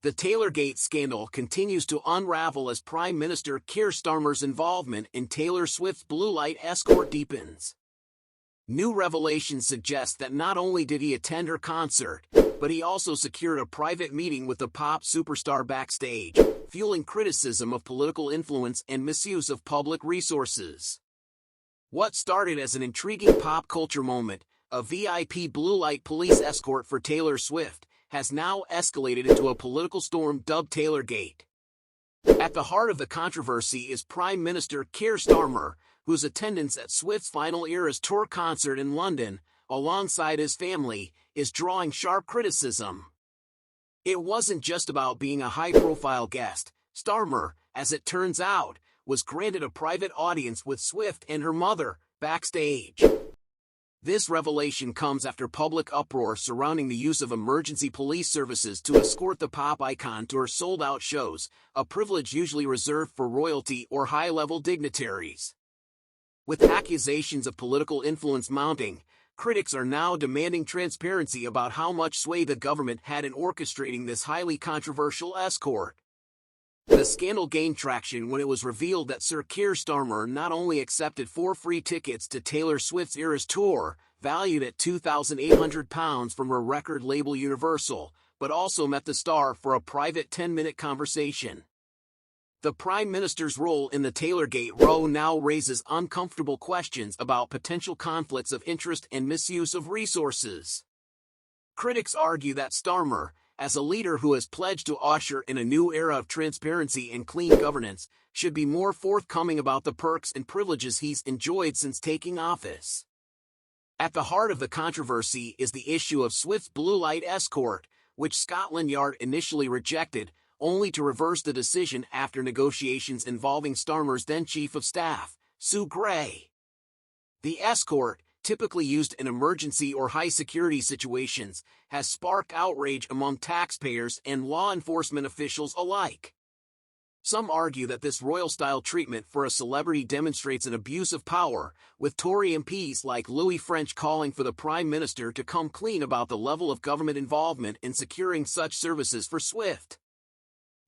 The Taylorgate scandal continues to unravel as Prime Minister Keir Starmer's involvement in Taylor Swift's blue light escort deepens. New revelations suggest that not only did he attend her concert, but he also secured a private meeting with the pop superstar backstage, fueling criticism of political influence and misuse of public resources. What started as an intriguing pop culture moment, a VIP blue light police escort for Taylor Swift, has now escalated into a political storm dubbed Taylorgate. At the heart of the controversy is Prime Minister Keir Starmer, whose attendance at Swift's final Eras tour concert in London, alongside his family, is drawing sharp criticism. It wasn't just about being a high-profile guest. Starmer, as it turns out, was granted a private audience with Swift and her mother, backstage. This revelation comes after public uproar surrounding the use of emergency police services to escort the pop icon to her sold-out shows, a privilege usually reserved for royalty or high-level dignitaries. With accusations of political influence mounting, critics are now demanding transparency about how much sway the government had in orchestrating this highly controversial escort. The scandal gained traction when it was revealed that Sir Keir Starmer not only accepted 4 free tickets to Taylor Swift's Eras tour, valued at £2,800 from her record label Universal, but also met the star for a private 10-minute conversation. The Prime Minister's role in the Taylorgate row now raises uncomfortable questions about potential conflicts of interest and misuse of resources. Critics argue that Starmer, as a leader who has pledged to usher in a new era of transparency and clean governance, should be more forthcoming about the perks and privileges he's enjoyed since taking office. At the heart of the controversy is the issue of Swift's blue light escort, which Scotland Yard initially rejected, only to reverse the decision after negotiations involving Starmer's then Chief of Staff, Sue Gray. The escort, typically used in emergency or high-security situations, has sparked outrage among taxpayers and law enforcement officials alike. Some argue that this royal-style treatment for a celebrity demonstrates an abuse of power, with Tory MPs like Louis French calling for the Prime Minister to come clean about the level of government involvement in securing such services for Swift.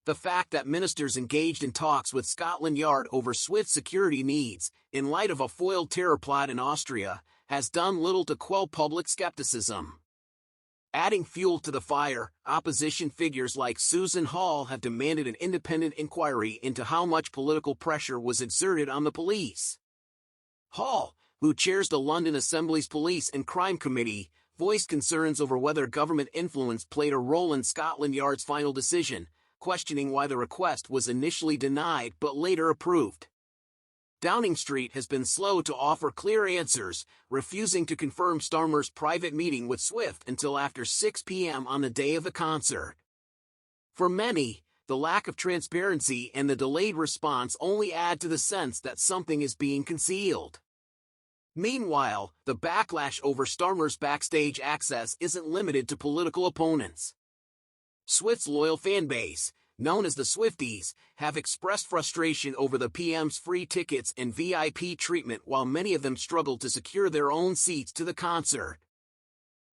The fact that ministers engaged in talks with Scotland Yard over Swift's security needs, in light of a foiled terror plot in Austria, has done little to quell public skepticism. Adding fuel to the fire, opposition figures like Susan Hall have demanded an independent inquiry into how much political pressure was exerted on the police. Hall, who chairs the London Assembly's Police and Crime Committee, voiced concerns over whether government influence played a role in Scotland Yard's final decision, questioning why the request was initially denied but later approved. Downing Street has been slow to offer clear answers, refusing to confirm Starmer's private meeting with Swift until after 6 p.m. on the day of the concert. For many, the lack of transparency and the delayed response only add to the sense that something is being concealed. Meanwhile, the backlash over Starmer's backstage access isn't limited to political opponents. Swift's loyal fanbase, known as the Swifties, have expressed frustration over the PM's free tickets and VIP treatment, while many of them struggled to secure their own seats to the concert.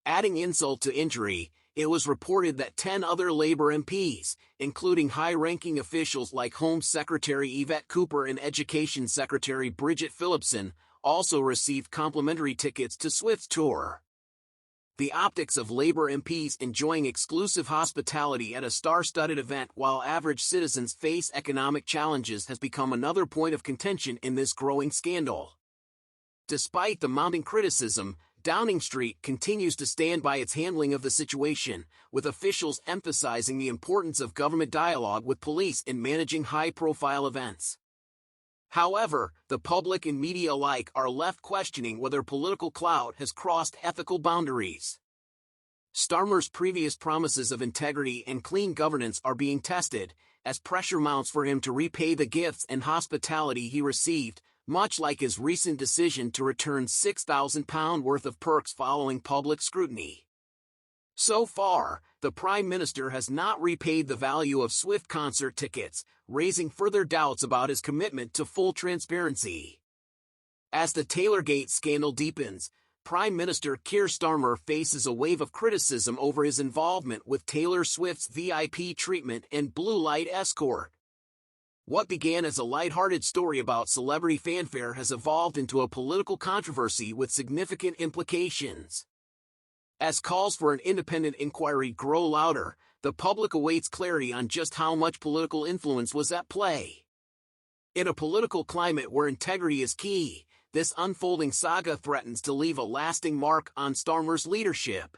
Adding insult to injury, it was reported that 10 other Labour MPs, including high-ranking officials like Home Secretary Yvette Cooper and Education Secretary Bridget Phillipson, also received complimentary tickets to Swift's tour. The optics of Labour MPs enjoying exclusive hospitality at a star-studded event while average citizens face economic challenges has become another point of contention in this growing scandal. Despite the mounting criticism, Downing Street continues to stand by its handling of the situation, with officials emphasizing the importance of government dialogue with police in managing high-profile events. However, the public and media alike are left questioning whether political clout has crossed ethical boundaries. Starmer's previous promises of integrity and clean governance are being tested, as pressure mounts for him to repay the gifts and hospitality he received, much like his recent decision to return £6,000 worth of perks following public scrutiny. So far, the Prime Minister has not repaid the value of Swift concert tickets, raising further doubts about his commitment to full transparency. As the Taylorgate scandal deepens, Prime Minister Keir Starmer faces a wave of criticism over his involvement with Taylor Swift's VIP treatment and blue light escort. What began as a light-hearted story about celebrity fanfare has evolved into a political controversy with significant implications. As calls for an independent inquiry grow louder, the public awaits clarity on just how much political influence was at play. In a political climate where integrity is key, this unfolding saga threatens to leave a lasting mark on Starmer's leadership.